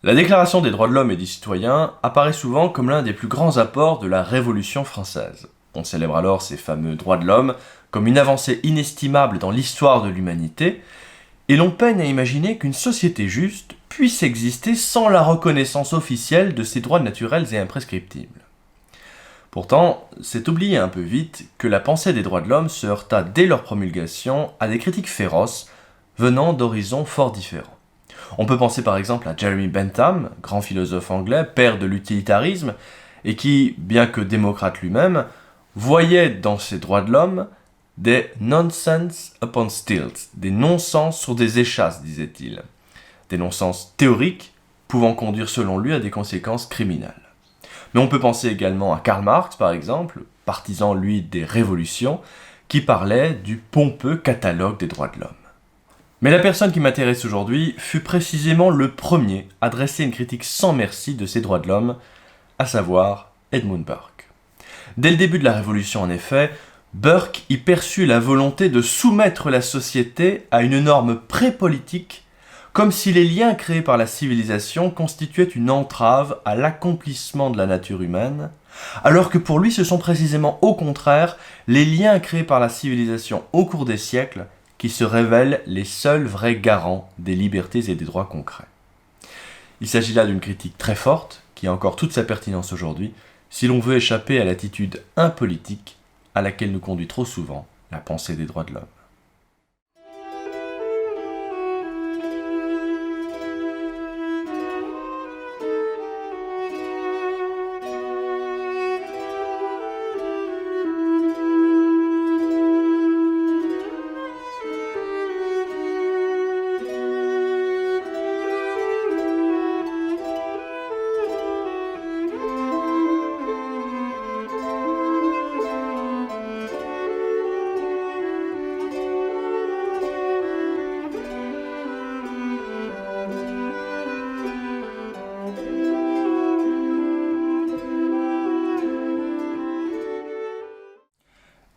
La Déclaration des droits de l'homme et du citoyen apparaît souvent comme l'un des plus grands apports de la Révolution française. On célèbre alors ces fameux droits de l'homme comme une avancée inestimable dans l'histoire de l'humanité, et l'on peine à imaginer qu'une société juste puisse exister sans la reconnaissance officielle de ces droits naturels et imprescriptibles. Pourtant, c'est oublier un peu vite que la pensée des droits de l'homme se heurta dès leur promulgation à des critiques féroces venant d'horizons fort différents. On peut penser par exemple à Jeremy Bentham, grand philosophe anglais, père de l'utilitarisme, et qui, bien que démocrate lui-même, voyait dans ces droits de l'homme des nonsense upon stilts, des non-sens sur des échasses, disait-il. Des non-sens théoriques pouvant conduire selon lui à des conséquences criminelles. Mais on peut penser également à Karl Marx, par exemple, partisan lui des révolutions, qui parlait du pompeux catalogue des droits de l'homme. Mais la personne qui m'intéresse aujourd'hui fut précisément le premier à dresser une critique sans merci de ces droits de l'homme, à savoir Edmund Burke. Dès le début de la Révolution, en effet, Burke y perçut la volonté de soumettre la société à une norme pré-politique, comme si les liens créés par la civilisation constituaient une entrave à l'accomplissement de la nature humaine, alors que pour lui ce sont précisément au contraire les liens créés par la civilisation au cours des siècles qui se révèlent les seuls vrais garants des libertés et des droits concrets. Il s'agit là d'une critique très forte, qui a encore toute sa pertinence aujourd'hui, si l'on veut échapper à l'attitude impolitique à laquelle nous conduit trop souvent la pensée des droits de l'homme.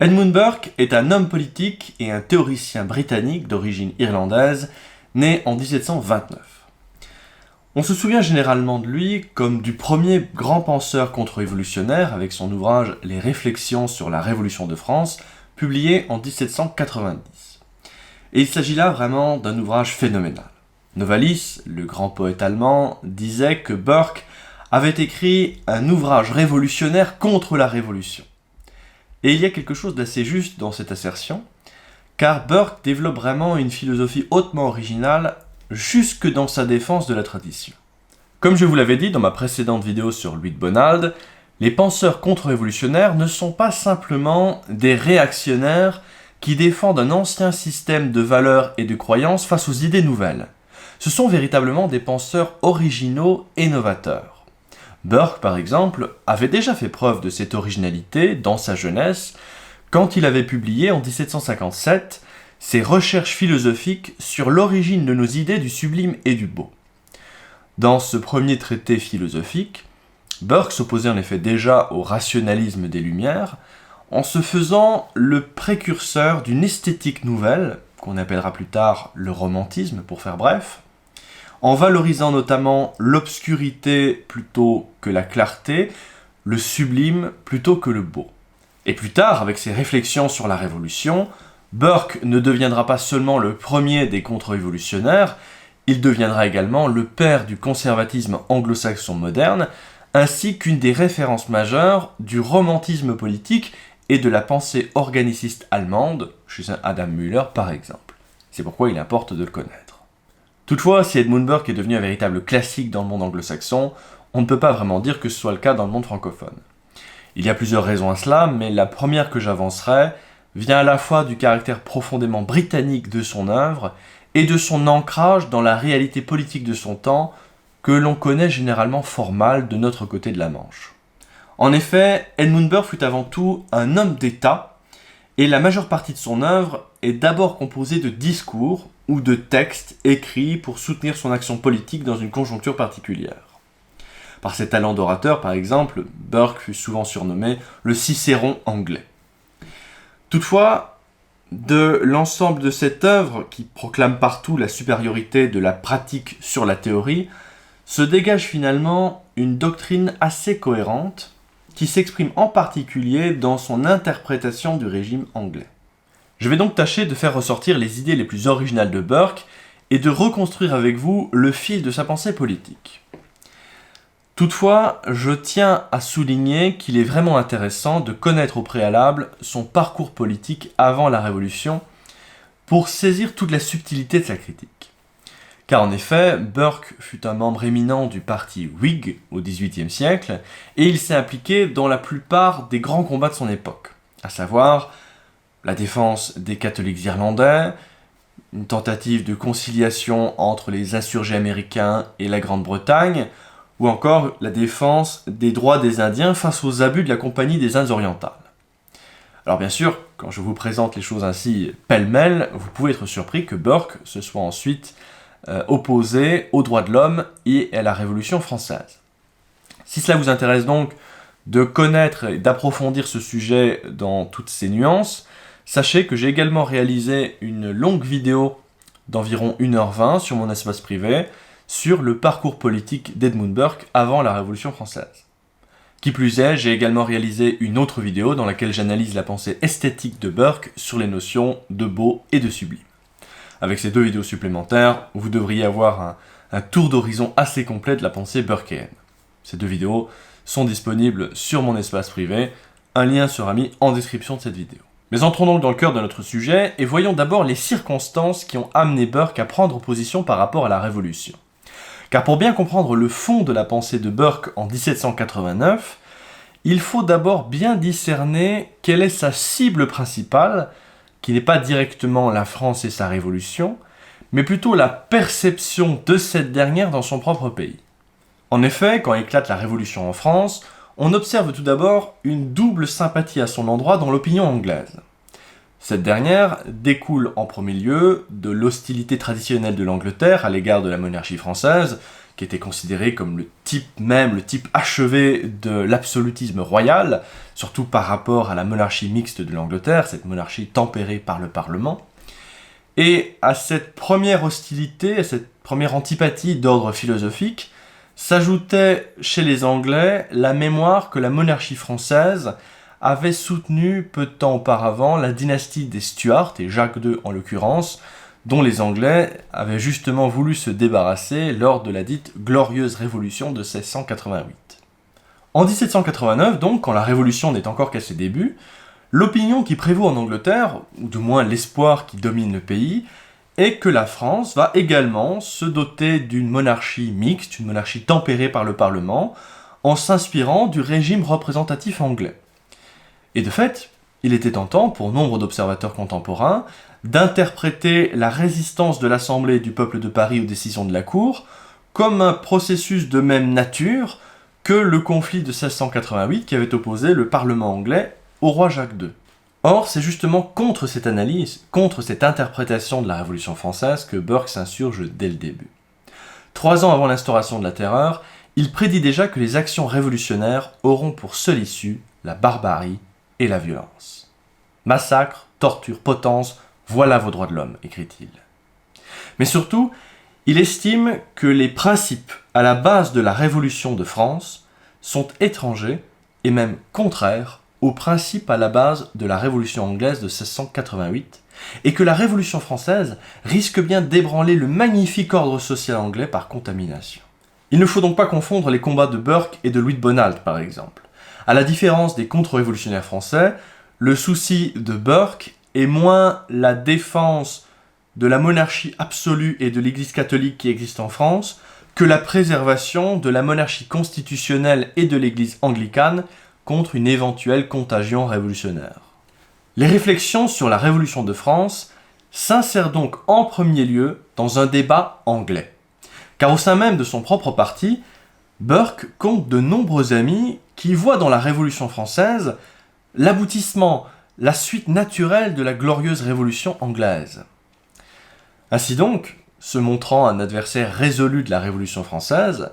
Edmund Burke est un homme politique et un théoricien britannique d'origine irlandaise, né en 1729. On se souvient généralement de lui comme du premier grand penseur contre-révolutionnaire avec son ouvrage Les Réflexions sur la Révolution de France, publié en 1790. Et il s'agit là vraiment d'un ouvrage phénoménal. Novalis, le grand poète allemand, disait que Burke avait écrit un ouvrage révolutionnaire contre la Révolution. Et il y a quelque chose d'assez juste dans cette assertion, car Burke développe vraiment une philosophie hautement originale jusque dans sa défense de la tradition. Comme je vous l'avais dit dans ma précédente vidéo sur Louis de Bonald, les penseurs contre-révolutionnaires ne sont pas simplement des réactionnaires qui défendent un ancien système de valeurs et de croyances face aux idées nouvelles. Ce sont véritablement des penseurs originaux et novateurs. Burke, par exemple, avait déjà fait preuve de cette originalité dans sa jeunesse quand il avait publié en 1757 ses recherches philosophiques sur l'origine de nos idées du sublime et du beau. Dans ce premier traité philosophique, Burke s'opposait en effet déjà au rationalisme des Lumières en se faisant le précurseur d'une esthétique nouvelle, qu'on appellera plus tard le romantisme pour faire bref, en valorisant notamment l'obscurité plutôt que la clarté, le sublime plutôt que le beau. Et plus tard, avec ses réflexions sur la Révolution, Burke ne deviendra pas seulement le premier des contre-révolutionnaires, il deviendra également le père du conservatisme anglo-saxon moderne, ainsi qu'une des références majeures du romantisme politique et de la pensée organiciste allemande, chez Adam Müller par exemple. C'est pourquoi il importe de le connaître. Toutefois, si Edmund Burke est devenu un véritable classique dans le monde anglo-saxon, on ne peut pas vraiment dire que ce soit le cas dans le monde francophone. Il y a plusieurs raisons à cela, mais la première que j'avancerai vient à la fois du caractère profondément britannique de son œuvre et de son ancrage dans la réalité politique de son temps, que l'on connaît généralement fort mal de notre côté de la Manche. En effet, Edmund Burke fut avant tout un homme d'État, et la majeure partie de son œuvre est d'abord composée de discours ou de textes écrits pour soutenir son action politique dans une conjoncture particulière. Par ses talents d'orateur, par exemple, Burke fut souvent surnommé le Cicéron anglais. Toutefois, de l'ensemble de cette œuvre, qui proclame partout la supériorité de la pratique sur la théorie, se dégage finalement une doctrine assez cohérente qui s'exprime en particulier dans son interprétation du régime anglais. Je vais donc tâcher de faire ressortir les idées les plus originales de Burke et de reconstruire avec vous le fil de sa pensée politique. Toutefois, je tiens à souligner qu'il est vraiment intéressant de connaître au préalable son parcours politique avant la Révolution pour saisir toute la subtilité de sa critique. Car en effet, Burke fut un membre éminent du parti Whig au XVIIIe siècle et il s'est impliqué dans la plupart des grands combats de son époque, à savoir la défense des catholiques irlandais, une tentative de conciliation entre les insurgés américains et la Grande-Bretagne, ou encore la défense des droits des Indiens face aux abus de la Compagnie des Indes orientales. Alors bien sûr, quand je vous présente les choses ainsi pêle-mêle, vous pouvez être surpris que Burke se soit ensuite opposé aux droits de l'homme et à la Révolution française. Si cela vous intéresse donc de connaître et d'approfondir ce sujet dans toutes ses nuances, sachez que j'ai également réalisé une longue vidéo d'environ 1h20 sur mon espace privé sur le parcours politique d'Edmund Burke avant la Révolution française. Qui plus est, j'ai également réalisé une autre vidéo dans laquelle j'analyse la pensée esthétique de Burke sur les notions de beau et de sublime. Avec ces 2 vidéos supplémentaires, vous devriez avoir un tour d'horizon assez complet de la pensée burkéenne. Ces 2 vidéos sont disponibles sur mon espace privé, un lien sera mis en description de cette vidéo. Mais entrons donc dans le cœur de notre sujet et voyons d'abord les circonstances qui ont amené Burke à prendre position par rapport à la Révolution. Car pour bien comprendre le fond de la pensée de Burke en 1789, il faut d'abord bien discerner quelle est sa cible principale, qui n'est pas directement la France et sa Révolution, mais plutôt la perception de cette dernière dans son propre pays. En effet, quand éclate la Révolution en France, on observe tout d'abord une double sympathie à son endroit dans l'opinion anglaise. Cette dernière découle en premier lieu de l'hostilité traditionnelle de l'Angleterre à l'égard de la monarchie française, qui était considérée comme le type achevé de l'absolutisme royal, surtout par rapport à la monarchie mixte de l'Angleterre, cette monarchie tempérée par le Parlement. Et à cette première hostilité, à cette première antipathie d'ordre philosophique, s'ajoutait chez les Anglais la mémoire que la monarchie française avait soutenu peu de temps auparavant la dynastie des Stuarts, et Jacques II en l'occurrence, dont les Anglais avaient justement voulu se débarrasser lors de la dite Glorieuse Révolution de 1688. En 1789, donc, quand la Révolution n'est encore qu'à ses débuts, l'opinion qui prévaut en Angleterre, ou du moins l'espoir qui domine le pays, est que la France va également se doter d'une monarchie mixte, une monarchie tempérée par le Parlement, en s'inspirant du régime représentatif anglais. Et de fait, il était tentant, pour nombre d'observateurs contemporains, d'interpréter la résistance de l'Assemblée et du peuple de Paris aux décisions de la Cour comme un processus de même nature que le conflit de 1688 qui avait opposé le Parlement anglais au roi Jacques II. Or, c'est justement contre cette analyse, contre cette interprétation de la Révolution française que Burke s'insurge dès le début. 3 ans avant l'instauration de la Terreur, il prédit déjà que les actions révolutionnaires auront pour seule issue la barbarie et la violence. Massacre, torture, potence, voilà vos droits de l'homme, écrit-il. Mais surtout, il estime que les principes à la base de la Révolution de France sont étrangers et même contraires aux principes à la base de la Révolution anglaise de 1688 et que la Révolution française risque bien d'ébranler le magnifique ordre social anglais par contamination. Il ne faut donc pas confondre les combats de Burke et de Louis de Bonald, par exemple. À la différence des contre-révolutionnaires français, le souci de Burke est moins la défense de la monarchie absolue et de l'Église catholique qui existe en France que la préservation de la monarchie constitutionnelle et de l'Église anglicane contre une éventuelle contagion révolutionnaire. Les réflexions sur la Révolution de France s'insèrent donc en premier lieu dans un débat anglais. Car au sein même de son propre parti, Burke compte de nombreux amis qui voient dans la Révolution française l'aboutissement, la suite naturelle de la glorieuse Révolution anglaise. Ainsi donc, se montrant un adversaire résolu de la Révolution française,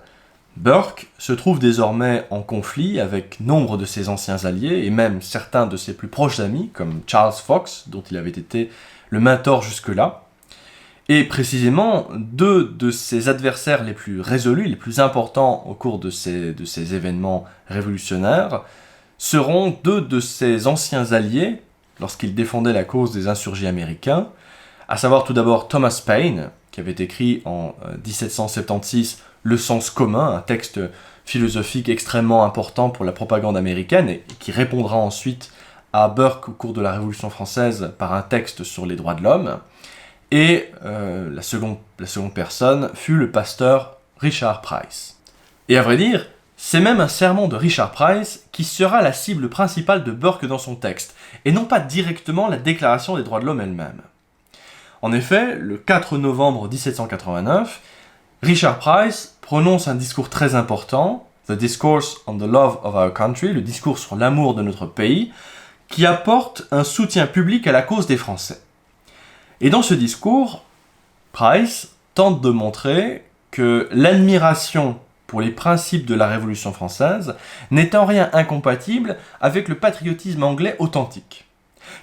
Burke se trouve désormais en conflit avec nombre de ses anciens alliés et même certains de ses plus proches amis, comme Charles Fox, dont il avait été le mentor jusque-là. Et précisément, deux de ses adversaires les plus résolus, les plus importants au cours de ces événements révolutionnaires, seront deux de ses anciens alliés lorsqu'il défendait la cause des insurgés américains, à savoir tout d'abord Thomas Paine, qui avait écrit en 1776 Le sens commun, un texte philosophique extrêmement important pour la propagande américaine et qui répondra ensuite à Burke au cours de la Révolution française par un texte sur les droits de l'homme. Et la seconde personne fut le pasteur Richard Price. Et à vrai dire, c'est même un sermon de Richard Price qui sera la cible principale de Burke dans son texte, et non pas directement la Déclaration des droits de l'homme elle-même. En effet, le 4 novembre 1789, Richard Price prononce un discours très important, The Discourse on the Love of Our Country, le discours sur l'amour de notre pays, qui apporte un soutien public à la cause des Français. Et dans ce discours, Price tente de montrer que l'admiration pour les principes de la Révolution française n'est en rien incompatible avec le patriotisme anglais authentique.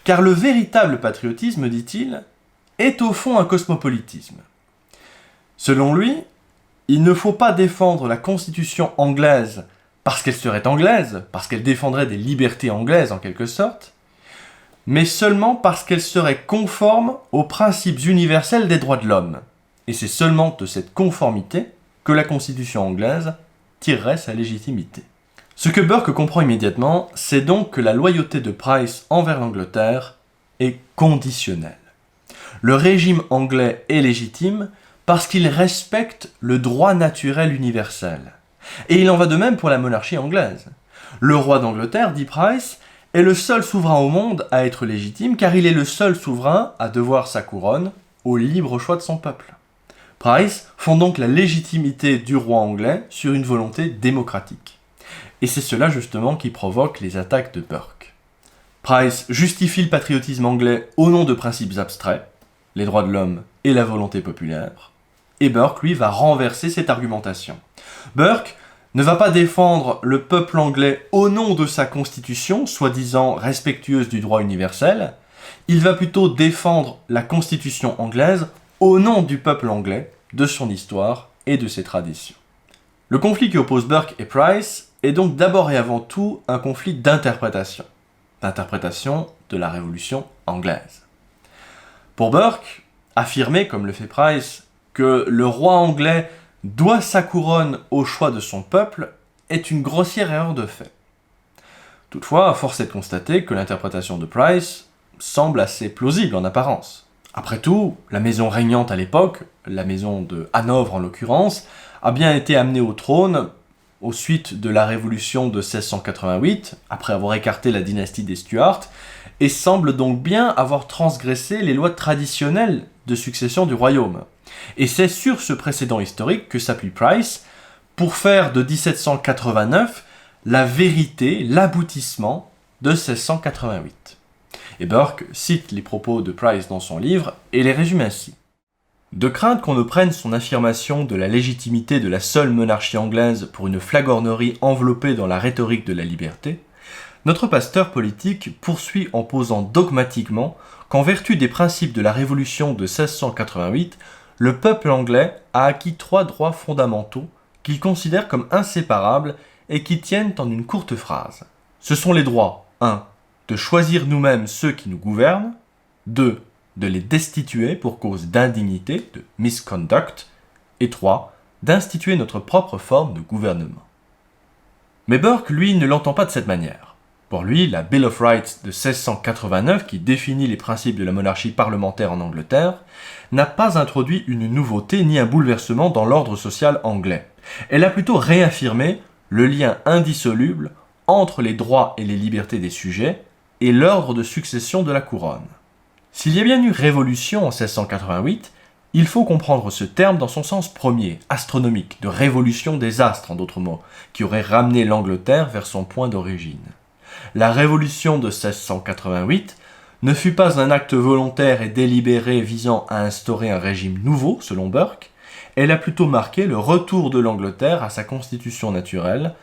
Car le véritable patriotisme, dit-il, est au fond un cosmopolitisme. Selon lui, il ne faut pas défendre la Constitution anglaise parce qu'elle serait anglaise, parce qu'elle défendrait des libertés anglaises en quelque sorte, mais seulement parce qu'elle serait conforme aux principes universels des droits de l'homme. Et c'est seulement de cette conformité que la Constitution anglaise tirerait sa légitimité. Ce que Burke comprend immédiatement, c'est donc que la loyauté de Price envers l'Angleterre est conditionnelle. Le régime anglais est légitime parce qu'il respecte le droit naturel universel. Et il en va de même pour la monarchie anglaise. Le roi d'Angleterre, dit Price, est le seul souverain au monde à être légitime car il est le seul souverain à devoir sa couronne au libre choix de son peuple. Price fonde donc la légitimité du roi anglais sur une volonté démocratique. Et c'est cela justement qui provoque les attaques de Burke. Price justifie le patriotisme anglais au nom de principes abstraits, les droits de l'homme et la volonté populaire, et Burke, lui, va renverser cette argumentation. Burke ne va pas défendre le peuple anglais au nom de sa constitution, soi-disant respectueuse du droit universel, il va plutôt défendre la constitution anglaise au nom du peuple anglais, de son histoire et de ses traditions. Le conflit qui oppose Burke et Price est donc d'abord et avant tout un conflit d'interprétation de la Révolution anglaise. Pour Burke, affirmer, comme le fait Price, que le roi anglais doit sa couronne au choix de son peuple est une grossière erreur de fait. Toutefois, force est de constater que l'interprétation de Price semble assez plausible en apparence. Après tout, la maison régnante à l'époque, la maison de Hanovre en l'occurrence, a bien été amenée au trône aux suites de la Révolution de 1688, après avoir écarté la dynastie des Stuarts, et semble donc bien avoir transgressé les lois traditionnelles de succession du royaume. Et c'est sur ce précédent historique que s'appuie Price pour faire de 1789 la vérité, l'aboutissement de 1688. Et Burke cite les propos de Price dans son livre et les résume ainsi. De crainte qu'on ne prenne son affirmation de la légitimité de la seule monarchie anglaise pour une flagornerie enveloppée dans la rhétorique de la liberté, notre pasteur politique poursuit en posant dogmatiquement qu'en vertu des principes de la Révolution de 1688, le peuple anglais a acquis 3 droits fondamentaux qu'il considère comme inséparables et qui tiennent en une courte phrase. Ce sont les droits 1. De choisir nous-mêmes ceux qui nous gouvernent, 2. De les destituer pour cause d'indignité, de misconduct, et 3. D'instituer notre propre forme de gouvernement. Mais Burke, lui, ne l'entend pas de cette manière. Pour lui, la Bill of Rights de 1689, qui définit les principes de la monarchie parlementaire en Angleterre, n'a pas introduit une nouveauté ni un bouleversement dans l'ordre social anglais. Elle a plutôt réaffirmé le lien indissoluble entre les droits et les libertés des sujets et l'ordre de succession de la couronne. S'il y a bien eu révolution en 1688, il faut comprendre ce terme dans son sens premier, astronomique, de révolution des astres en d'autres mots, qui aurait ramené l'Angleterre vers son point d'origine. La révolution de 1688 ne fut pas un acte volontaire et délibéré visant à instaurer un régime nouveau, selon Burke, elle a plutôt marqué le retour de l'Angleterre à sa constitution naturelle,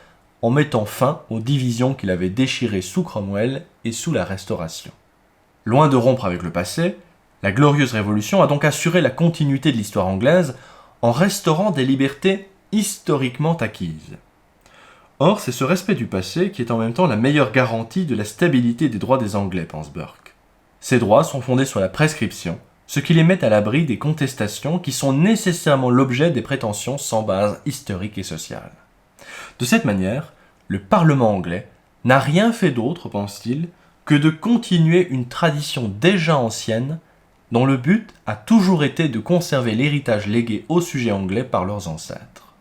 en mettant fin aux divisions qu'il avait déchirées sous Cromwell et sous la Restauration. Loin de rompre avec le passé, La Glorieuse Révolution a donc assuré la continuité de l'histoire anglaise en restaurant des libertés historiquement acquises. Or, c'est ce respect du passé qui est en même temps la meilleure garantie de la stabilité des droits des Anglais, pense Burke. Ces droits sont fondés sur la prescription, ce qui les met à l'abri des contestations qui sont nécessairement l'objet des prétentions sans base historique et sociale. De cette manière, le Parlement anglais n'a rien fait d'autre, pense-t-il, que de continuer une tradition déjà ancienne dont le but a toujours été de conserver l'héritage légué au sujet anglais par leurs ancêtres.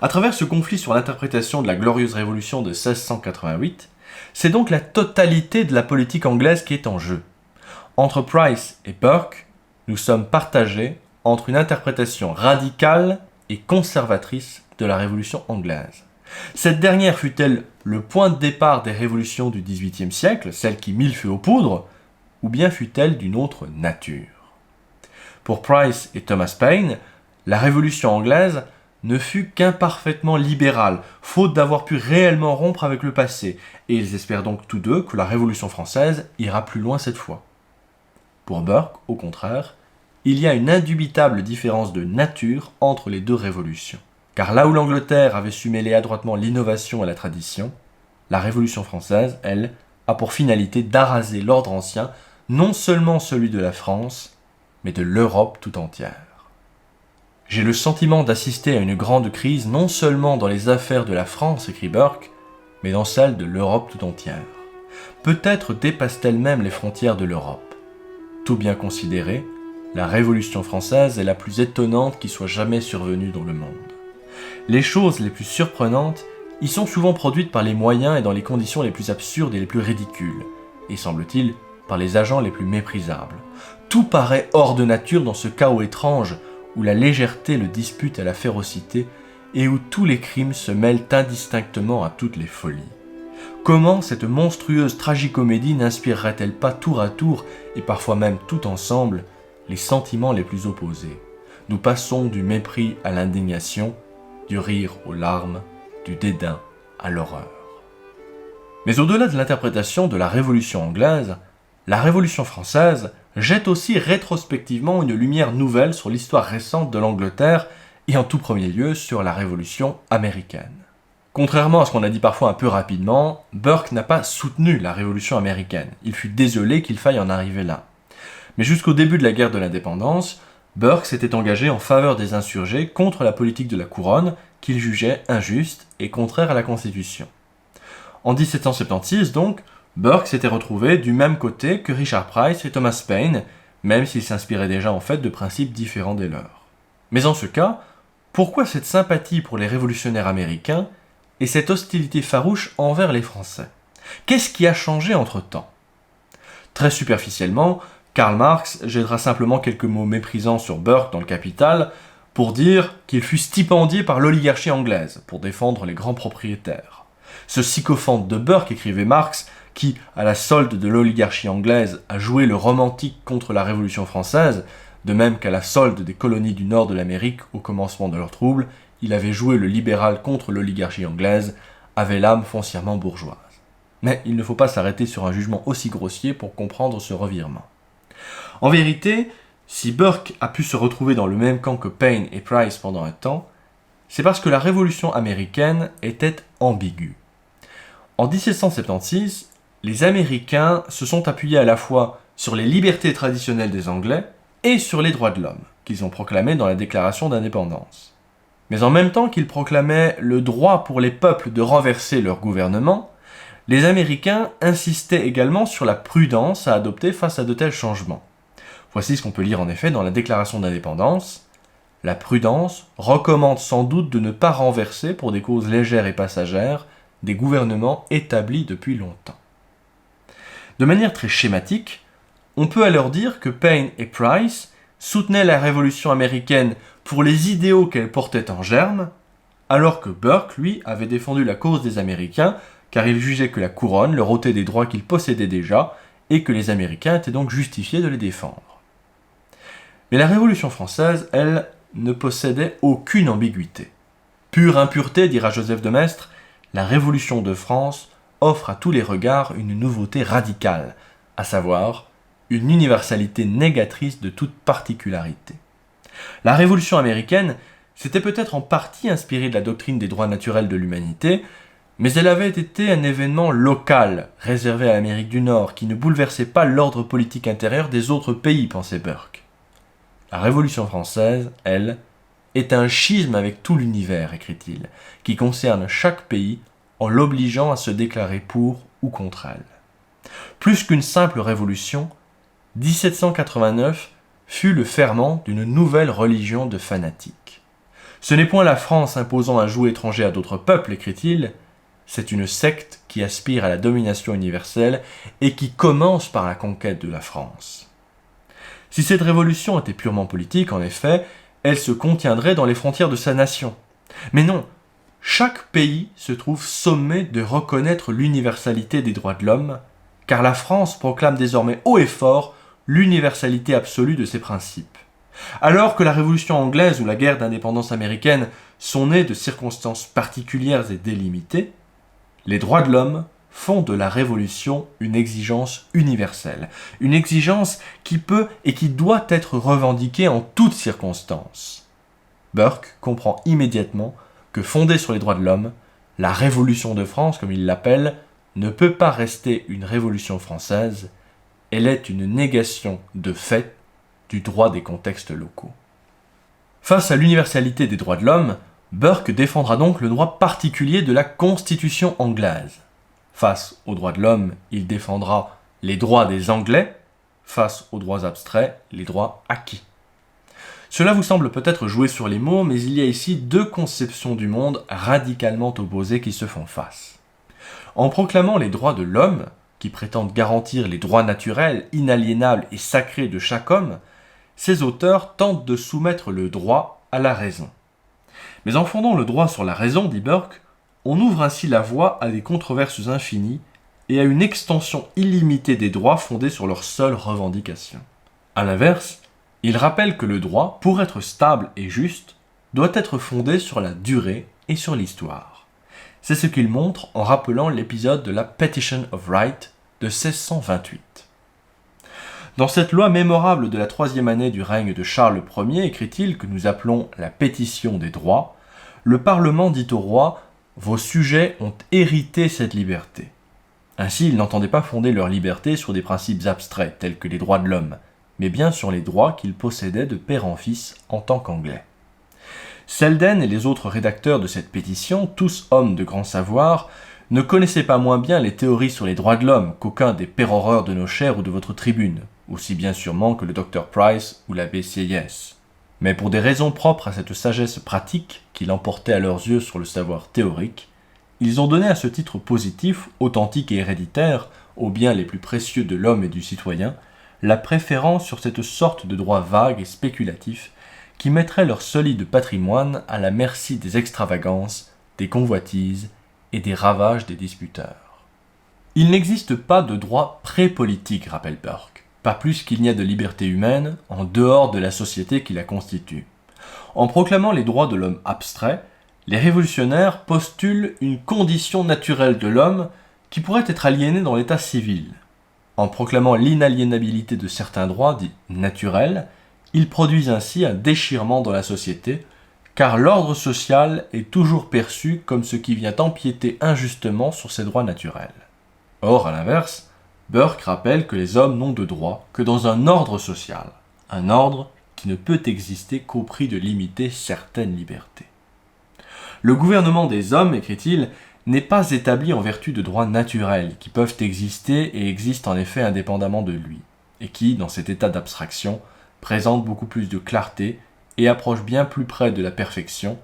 À travers ce conflit sur l'interprétation de la Glorieuse Révolution de 1688, c'est donc la totalité de la politique anglaise qui est en jeu. Entre Price et Burke, nous sommes partagés entre une interprétation radicale et conservatrice de la Révolution anglaise. Cette dernière fut-elle le point de départ des révolutions du XVIIIe siècle, celle qui mit le feu aux poudres, ou bien fut-elle d'une autre nature ? Pour Price et Thomas Paine, la Révolution anglaise ne fut qu'imparfaitement libérale, faute d'avoir pu réellement rompre avec le passé, et ils espèrent donc tous deux que la Révolution française ira plus loin cette fois. Pour Burke, au contraire, il y a une indubitable différence de nature entre les deux révolutions. Car là où l'Angleterre avait su mêler adroitement l'innovation et la tradition, la Révolution française, elle, a pour finalité d'araser l'ordre ancien, non seulement celui de la France, mais de l'Europe tout entière. J'ai le sentiment d'assister à une grande crise non seulement dans les affaires de la France, écrit Burke, mais dans celle de l'Europe tout entière. Peut-être dépasse-t-elle même les frontières de l'Europe. Tout bien considéré, la Révolution française est la plus étonnante qui soit jamais survenue dans le monde. Les choses les plus surprenantes y sont souvent produites par les moyens et dans les conditions les plus absurdes et les plus ridicules, et semble-t-il, par les agents les plus méprisables. Tout paraît hors de nature dans ce chaos étrange où la légèreté le dispute à la férocité et où tous les crimes se mêlent indistinctement à toutes les folies. Comment cette monstrueuse tragicomédie n'inspirerait-elle pas tour à tour, et parfois même tout ensemble, les sentiments les plus opposés ? Nous passons du mépris à l'indignation, du rire aux larmes, du dédain à l'horreur. Mais au-delà de l'interprétation de la Révolution anglaise, la Révolution française jette aussi rétrospectivement une lumière nouvelle sur l'histoire récente de l'Angleterre et en tout premier lieu sur la Révolution américaine. Contrairement à ce qu'on a dit parfois un peu rapidement, Burke n'a pas soutenu la Révolution américaine. Il fut désolé qu'il faille en arriver là. Mais jusqu'au début de la guerre de l'indépendance, Burke s'était engagé en faveur des insurgés contre la politique de la couronne qu'il jugeait injuste et contraire à la Constitution. En 1776 donc, Burke s'était retrouvé du même côté que Richard Price et Thomas Paine, même s'il s'inspirait déjà en fait de principes différents des leurs. Mais en ce cas, pourquoi cette sympathie pour les révolutionnaires américains et cette hostilité farouche envers les Français ? Qu'est-ce qui a changé entre-temps ? Très superficiellement, Karl Marx jettera simplement quelques mots méprisants sur Burke dans le Capital pour dire qu'il fut stipendié par l'oligarchie anglaise pour défendre les grands propriétaires. Ce sycophante de Burke, écrivait Marx, qui, à la solde de l'oligarchie anglaise, a joué le romantique contre la Révolution française, de même qu'à la solde des colonies du nord de l'Amérique au commencement de leurs troubles, il avait joué le libéral contre l'oligarchie anglaise, avait l'âme foncièrement bourgeoise. Mais il ne faut pas s'arrêter sur un jugement aussi grossier pour comprendre ce revirement. En vérité, si Burke a pu se retrouver dans le même camp que Paine et Price pendant un temps, c'est parce que la Révolution américaine était ambiguë. En 1776, les Américains se sont appuyés à la fois sur les libertés traditionnelles des Anglais et sur les droits de l'homme, qu'ils ont proclamés dans la Déclaration d'indépendance. Mais en même temps qu'ils proclamaient le droit pour les peuples de renverser leur gouvernement, les Américains insistaient également sur la prudence à adopter face à de tels changements. Voici ce qu'on peut lire en effet dans la Déclaration d'indépendance. La prudence recommande sans doute de ne pas renverser pour des causes légères et passagères des gouvernements établis depuis longtemps. De manière très schématique, on peut alors dire que Paine et Price soutenaient la Révolution américaine pour les idéaux qu'elle portait en germe, alors que Burke, lui, avait défendu la cause des Américains car il jugeait que la couronne leur ôtait des droits qu'ils possédaient déjà et que les Américains étaient donc justifiés de les défendre. Mais la Révolution française, elle, ne possédait aucune ambiguïté. Pure impureté, dira Joseph de Maistre, la Révolution de France offre à tous les regards une nouveauté radicale, à savoir une universalité négatrice de toute particularité. La Révolution américaine s'était peut-être en partie inspirée de la doctrine des droits naturels de l'humanité, mais elle avait été un événement local, réservé à l'Amérique du Nord, qui ne bouleversait pas l'ordre politique intérieur des autres pays, pensait Burke. La Révolution française, elle, est un schisme avec tout l'univers, écrit-il, qui concerne chaque pays en l'obligeant à se déclarer pour ou contre elle. Plus qu'une simple révolution, 1789 fut le ferment d'une nouvelle religion de fanatiques. Ce n'est point la France imposant un joug étranger à d'autres peuples, écrit-il, c'est une secte qui aspire à la domination universelle et qui commence par la conquête de la France. Si cette révolution était purement politique, en effet, elle se contiendrait dans les frontières de sa nation. Mais non, chaque pays se trouve sommé de reconnaître l'universalité des droits de l'homme, car la France proclame désormais haut et fort l'universalité absolue de ses principes. Alors que la Révolution anglaise ou la guerre d'indépendance américaine sont nées de circonstances particulières et délimitées, les droits de l'homme font de la Révolution une exigence universelle, une exigence qui peut et qui doit être revendiquée en toutes circonstances. Burke comprend immédiatement que fondée sur les droits de l'homme, la Révolution de France, comme il l'appelle, ne peut pas rester une Révolution française, elle est une négation de fait du droit des contextes locaux. Face à l'universalité des droits de l'homme, Burke défendra donc le droit particulier de la Constitution anglaise. Face aux droits de l'homme, il défendra les droits des Anglais, face aux droits abstraits, les droits acquis. Cela vous semble peut-être jouer sur les mots, mais il y a ici deux conceptions du monde radicalement opposées qui se font face. En proclamant les droits de l'homme, qui prétendent garantir les droits naturels, inaliénables et sacrés de chaque homme, ces auteurs tentent de soumettre le droit à la raison. Mais en fondant le droit sur la raison, dit Burke, on ouvre ainsi la voie à des controverses infinies et à une extension illimitée des droits fondés sur leur seule revendication. A l'inverse, il rappelle que le droit, pour être stable et juste, doit être fondé sur la durée et sur l'histoire. C'est ce qu'il montre en rappelant l'épisode de la Petition of Right de 1628. Dans cette loi mémorable de la 3e année du règne de Charles Ier, écrit-il, que nous appelons la pétition des droits, le Parlement dit au roi « Vos sujets ont hérité cette liberté ». Ainsi, ils n'entendaient pas fonder leur liberté sur des principes abstraits tels que les droits de l'homme, mais bien sur les droits qu'ils possédaient de père en fils en tant qu'Anglais. Selden et les autres rédacteurs de cette pétition, tous hommes de grand savoir, ne connaissaient pas moins bien les théories sur les droits de l'homme qu'aucun des péroreurs de nos chairs ou de votre tribune, aussi bien sûrement que le Dr Price ou l'abbé Sieyès. Mais pour des raisons propres à cette sagesse pratique qui l'emportait à leurs yeux sur le savoir théorique, ils ont donné à ce titre positif, authentique et héréditaire, aux biens les plus précieux de l'homme et du citoyen, la préférence sur cette sorte de droit vague et spéculatif qui mettrait leur solide patrimoine à la merci des extravagances, des convoitises et des ravages des disputeurs. Il n'existe pas de droit pré-politique, rappelle Burke, pas plus qu'il n'y a de liberté humaine en dehors de la société qui la constitue. En proclamant les droits de l'homme abstraits, les révolutionnaires postulent une condition naturelle de l'homme qui pourrait être aliénée dans l'état civil. En proclamant l'inaliénabilité de certains droits dits naturels, ils produisent ainsi un déchirement dans la société, car l'ordre social est toujours perçu comme ce qui vient empiéter injustement sur ses droits naturels. Or, à l'inverse, Burke rappelle que les hommes n'ont de droits que dans un ordre social, un ordre qui ne peut exister qu'au prix de limiter certaines libertés. Le gouvernement des hommes, écrit-il, n'est pas établi en vertu de droits naturels qui peuvent exister et existent en effet indépendamment de lui, et qui, dans cet état d'abstraction, présentent beaucoup plus de clarté et approchent bien plus près de la perfection,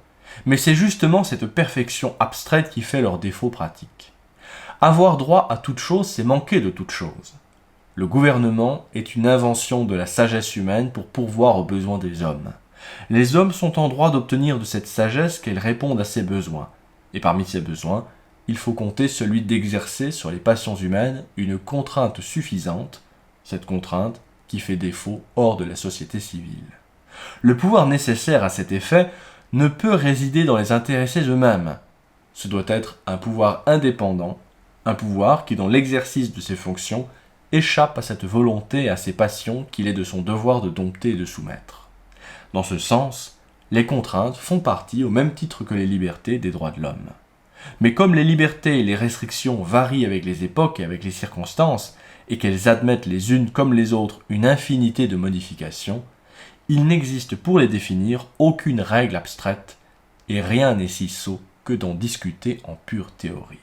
mais c'est justement cette perfection abstraite qui fait leur défaut pratique. Avoir droit à toute chose, c'est manquer de toute chose. Le gouvernement est une invention de la sagesse humaine pour pourvoir aux besoins des hommes. Les hommes sont en droit d'obtenir de cette sagesse qu'elle réponde à ses besoins, et parmi ces besoins, il faut compter celui d'exercer sur les passions humaines une contrainte suffisante, cette contrainte qui fait défaut hors de la société civile. Le pouvoir nécessaire à cet effet ne peut résider dans les intéressés eux-mêmes. Ce doit être un pouvoir indépendant, un pouvoir qui, dans l'exercice de ses fonctions, échappe à cette volonté et à ces passions qu'il est de son devoir de dompter et de soumettre. Dans ce sens, les contraintes font partie, au même titre que les libertés, des droits de l'homme. Mais comme les libertés et les restrictions varient avec les époques et avec les circonstances, et qu'elles admettent les unes comme les autres une infinité de modifications, il n'existe pour les définir aucune règle abstraite, et rien n'est si sot que d'en discuter en pure théorie.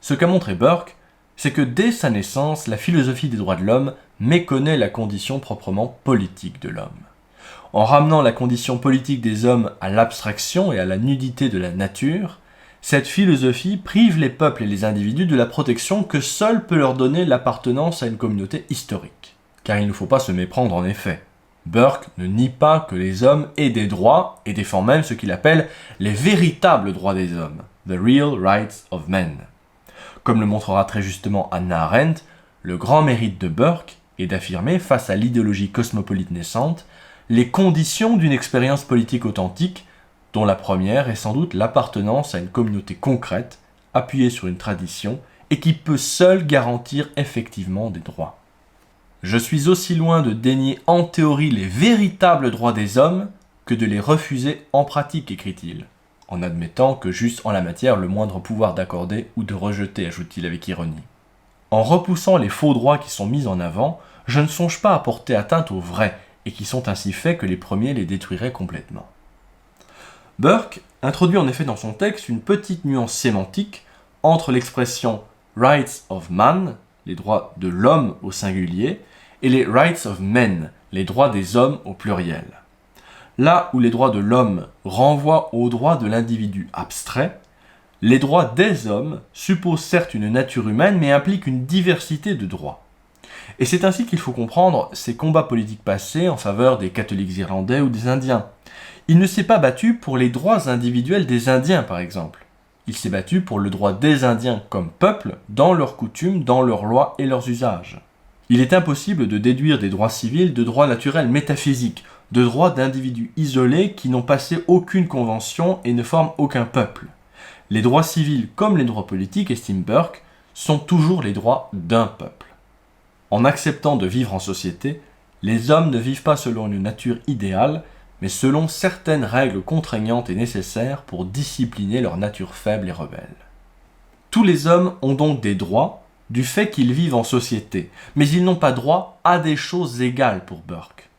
Ce qu'a montré Burke, c'est que dès sa naissance, la philosophie des droits de l'homme méconnaît la condition proprement politique de l'homme. En ramenant la condition politique des hommes à l'abstraction et à la nudité de la nature, cette philosophie prive les peuples et les individus de la protection que seule peut leur donner l'appartenance à une communauté historique. Car il ne faut pas se méprendre en effet. Burke ne nie pas que les hommes aient des droits et défend même ce qu'il appelle les véritables droits des hommes, the real rights of men. Comme le montrera très justement Hannah Arendt, le grand mérite de Burke est d'affirmer, face à l'idéologie cosmopolite naissante, les conditions d'une expérience politique authentique, dont la première est sans doute l'appartenance à une communauté concrète, appuyée sur une tradition, et qui peut seule garantir effectivement des droits. Je suis aussi loin de dénier en théorie les véritables droits des hommes que de les refuser en pratique, écrit-il, en admettant que j'eusse en la matière le moindre pouvoir d'accorder ou de rejeter, ajoute-t-il avec ironie. En repoussant les faux droits qui sont mis en avant, je ne songe pas à porter atteinte aux vrais, et qui sont ainsi faits que les premiers les détruiraient complètement. Burke introduit en effet dans son texte une petite nuance sémantique entre l'expression « rights of man », les droits de l'homme au singulier, et les « rights of men », les droits des hommes au pluriel. Là où les droits de l'homme renvoient aux droits de l'individu abstrait, les droits des hommes supposent certes une nature humaine, mais impliquent une diversité de droits. Et c'est ainsi qu'il faut comprendre ces combats politiques passés en faveur des catholiques irlandais ou des Indiens. Il ne s'est pas battu pour les droits individuels des Indiens, par exemple. Il s'est battu pour le droit des Indiens comme peuple, dans leurs coutumes, dans leurs lois et leurs usages. Il est impossible de déduire des droits civils de droits naturels métaphysiques, de droits d'individus isolés qui n'ont passé aucune convention et ne forment aucun peuple. Les droits civils comme les droits politiques, estime Burke, sont toujours les droits d'un peuple. En acceptant de vivre en société, les hommes ne vivent pas selon une nature idéale, mais selon certaines règles contraignantes et nécessaires pour discipliner leur nature faible et rebelle. Tous les hommes ont donc des droits du fait qu'ils vivent en société, mais ils n'ont pas droit à des choses égales pour Burke.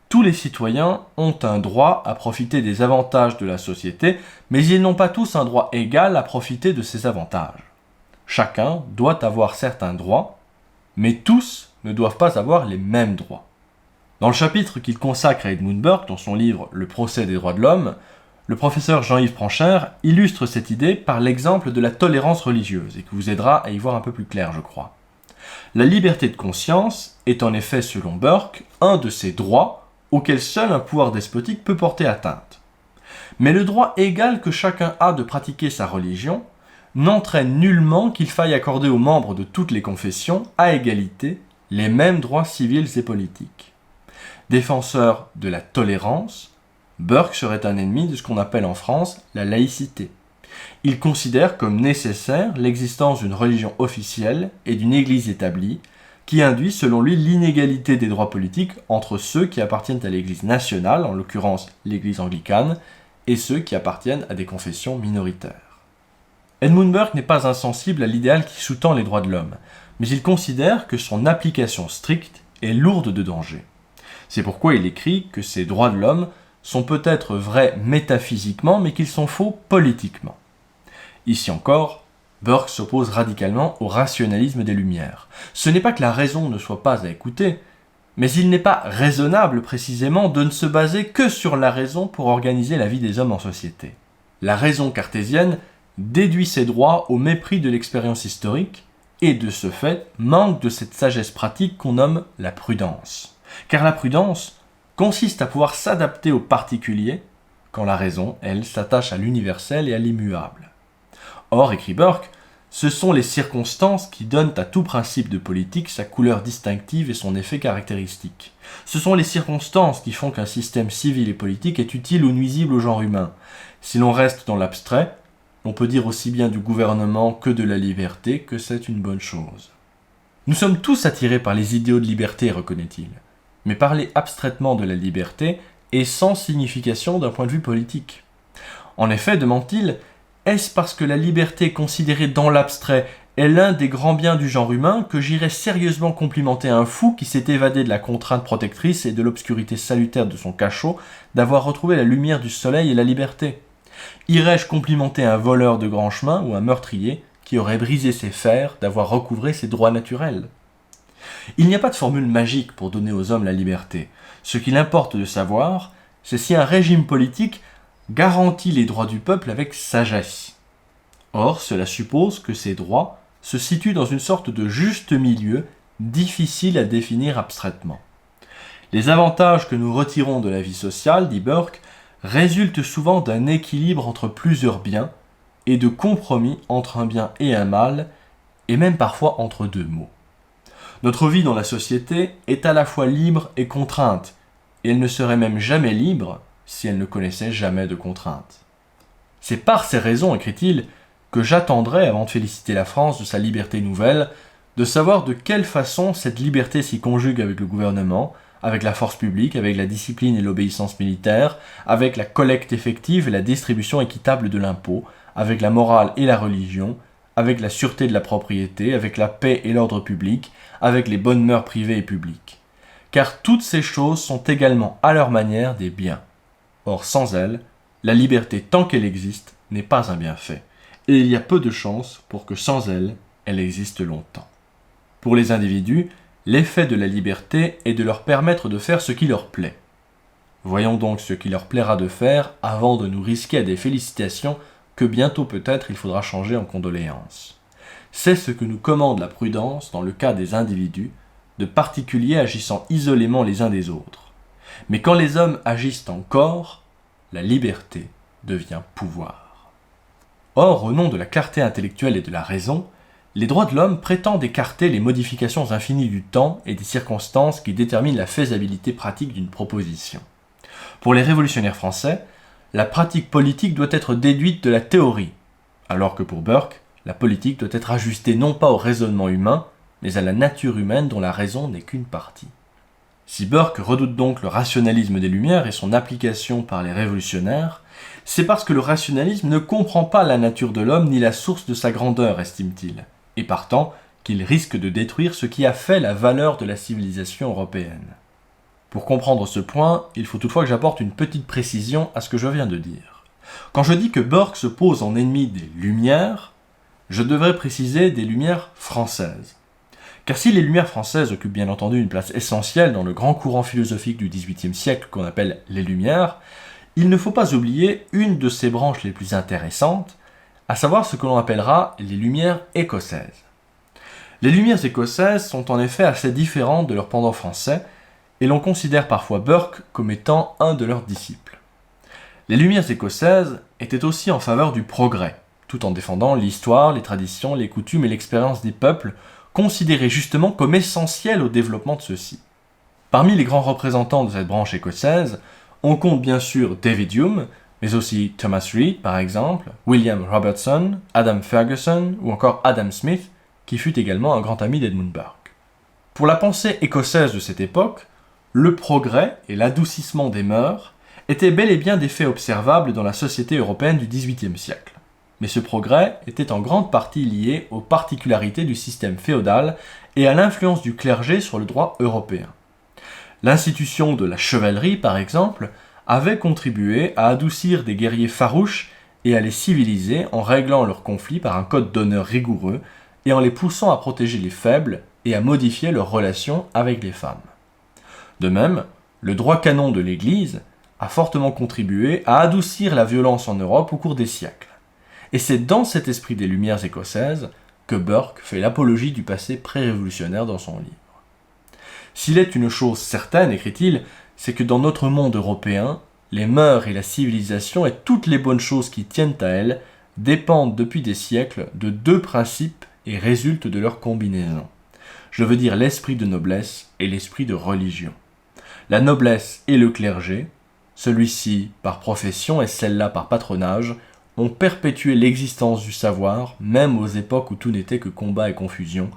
Tous les citoyens ont un droit à profiter des avantages de la société, mais ils n'ont pas tous un droit égal à profiter de ces avantages. Chacun doit avoir certains droits, mais tous ne doivent pas avoir les mêmes droits. Dans le chapitre qu'il consacre à Edmund Burke dans son livre « Le procès des droits de l'homme », le professeur Jean-Yves Pranchère illustre cette idée par l'exemple de la tolérance religieuse, et qui vous aidera à y voir un peu plus clair, je crois. La liberté de conscience est en effet, selon Burke, un de ces droits auxquels seul un pouvoir despotique peut porter atteinte. Mais le droit égal que chacun a de pratiquer sa religion n'entraîne nullement qu'il faille accorder aux membres de toutes les confessions, à égalité, les mêmes droits civils et politiques. Défenseur de la tolérance, Burke serait un ennemi de ce qu'on appelle en France la laïcité. Il considère comme nécessaire l'existence d'une religion officielle et d'une église établie, qui induit selon lui l'inégalité des droits politiques entre ceux qui appartiennent à l'église nationale, en l'occurrence l'église anglicane, et ceux qui appartiennent à des confessions minoritaires. Edmund Burke n'est pas insensible à l'idéal qui sous-tend les droits de l'homme, mais il considère que son application stricte est lourde de dangers. C'est pourquoi il écrit que ces droits de l'homme sont peut-être vrais métaphysiquement, mais qu'ils sont faux politiquement. Ici encore, Burke s'oppose radicalement au rationalisme des Lumières. Ce n'est pas que la raison ne soit pas à écouter, mais il n'est pas raisonnable précisément de ne se baser que sur la raison pour organiser la vie des hommes en société. La raison cartésienne déduit ses droits au mépris de l'expérience historique et de ce fait manque de cette sagesse pratique qu'on nomme la prudence. Car la prudence consiste à pouvoir s'adapter au particulier quand la raison, elle, s'attache à l'universel et à l'immuable. Or, écrit Burke, ce sont les circonstances qui donnent à tout principe de politique sa couleur distinctive et son effet caractéristique. Ce sont les circonstances qui font qu'un système civil et politique est utile ou nuisible au genre humain. Si l'on reste dans l'abstrait, on peut dire aussi bien du gouvernement que de la liberté que c'est une bonne chose. Nous sommes tous attirés par les idéaux de liberté, reconnaît-il. Mais parler abstraitement de la liberté est sans signification d'un point de vue politique. En effet, demande-t-il, est-ce parce que la liberté considérée dans l'abstrait est l'un des grands biens du genre humain que j'irais sérieusement complimenter un fou qui s'est évadé de la contrainte protectrice et de l'obscurité salutaire de son cachot d'avoir retrouvé la lumière du soleil et la liberté? Irais-je complimenter un voleur de grand chemin ou un meurtrier qui aurait brisé ses fers d'avoir recouvré ses droits naturels? Il n'y a pas de formule magique pour donner aux hommes la liberté. Ce qu'il importe de savoir, c'est si un régime politique garantit les droits du peuple avec sagesse. Or, cela suppose que ces droits se situent dans une sorte de juste milieu difficile à définir abstraitement. Les avantages que nous retirons de la vie sociale, dit Burke, résultent souvent d'un équilibre entre plusieurs biens et de compromis entre un bien et un mal, et même parfois entre deux maux. Notre vie dans la société est à la fois libre et contrainte, et elle ne serait même jamais libre si elle ne connaissait jamais de contraintes. C'est par ces raisons, écrit-il, que j'attendrai, avant de féliciter la France de sa liberté nouvelle, de savoir de quelle façon cette liberté s'y conjugue avec le gouvernement, avec la force publique, avec la discipline et l'obéissance militaire, avec la collecte effective et la distribution équitable de l'impôt, avec la morale et la religion, avec la sûreté de la propriété, avec la paix et l'ordre public, avec les bonnes mœurs privées et publiques. Car toutes ces choses sont également à leur manière des biens. Or, sans elles, la liberté tant qu'elle existe n'est pas un bienfait, et il y a peu de chances pour que sans elle, elle existe longtemps. Pour les individus, l'effet de la liberté est de leur permettre de faire ce qui leur plaît. Voyons donc ce qui leur plaira de faire avant de nous risquer à des félicitations que bientôt peut-être il faudra changer en condoléances. C'est ce que nous commande la prudence dans le cas des individus, de particuliers agissant isolément les uns des autres. Mais quand les hommes agissent en corps, la liberté devient pouvoir. Or, au nom de la clarté intellectuelle et de la raison, les droits de l'homme prétendent écarter les modifications infinies du temps et des circonstances qui déterminent la faisabilité pratique d'une proposition. Pour les révolutionnaires français, la pratique politique doit être déduite de la théorie, alors que pour Burke, la politique doit être ajustée non pas au raisonnement humain, mais à la nature humaine dont la raison n'est qu'une partie. Si Burke redoute donc le rationalisme des Lumières et son application par les révolutionnaires, c'est parce que le rationalisme ne comprend pas la nature de l'homme ni la source de sa grandeur, estime-t-il, et partant qu'il risque de détruire ce qui a fait la valeur de la civilisation européenne. Pour comprendre ce point, il faut toutefois que j'apporte une petite précision à ce que je viens de dire. Quand je dis que Burke se pose en ennemi des Lumières, je devrais préciser des Lumières françaises. Car si les Lumières françaises occupent bien entendu une place essentielle dans le grand courant philosophique du XVIIIe siècle qu'on appelle les Lumières, il ne faut pas oublier une de ses branches les plus intéressantes, à savoir ce que l'on appellera les Lumières écossaises. Les Lumières écossaises sont en effet assez différentes de leurs pendant français, et l'on considère parfois Burke comme étant un de leurs disciples. Les Lumières écossaises étaient aussi en faveur du progrès, tout en défendant l'histoire, les traditions, les coutumes et l'expérience des peuples, considérés justement comme essentiels au développement de ceux-ci. Parmi les grands représentants de cette branche écossaise, on compte bien sûr David Hume, mais aussi Thomas Reid par exemple, William Robertson, Adam Ferguson ou encore Adam Smith, qui fut également un grand ami d'Edmund Burke. Pour la pensée écossaise de cette époque, le progrès et l'adoucissement des mœurs étaient bel et bien des faits observables dans la société européenne du XVIIIe siècle. Mais ce progrès était en grande partie lié aux particularités du système féodal et à l'influence du clergé sur le droit européen. L'institution de la chevalerie, par exemple, avait contribué à adoucir des guerriers farouches et à les civiliser en réglant leurs conflits par un code d'honneur rigoureux et en les poussant à protéger les faibles et à modifier leurs relations avec les femmes. De même, le droit canon de l'Église a fortement contribué à adoucir la violence en Europe au cours des siècles. Et c'est dans cet esprit des Lumières écossaises que Burke fait l'apologie du passé pré-révolutionnaire dans son livre. S'il est une chose certaine, écrit-il, c'est que dans notre monde européen, les mœurs et la civilisation et toutes les bonnes choses qui tiennent à elles dépendent depuis des siècles de deux principes et résultent de leur combinaison. Je veux dire l'esprit de noblesse et l'esprit de religion. La noblesse et le clergé, celui-ci par profession et celle-là par patronage, ont perpétué l'existence du savoir, même aux époques où tout n'était que combat et confusion,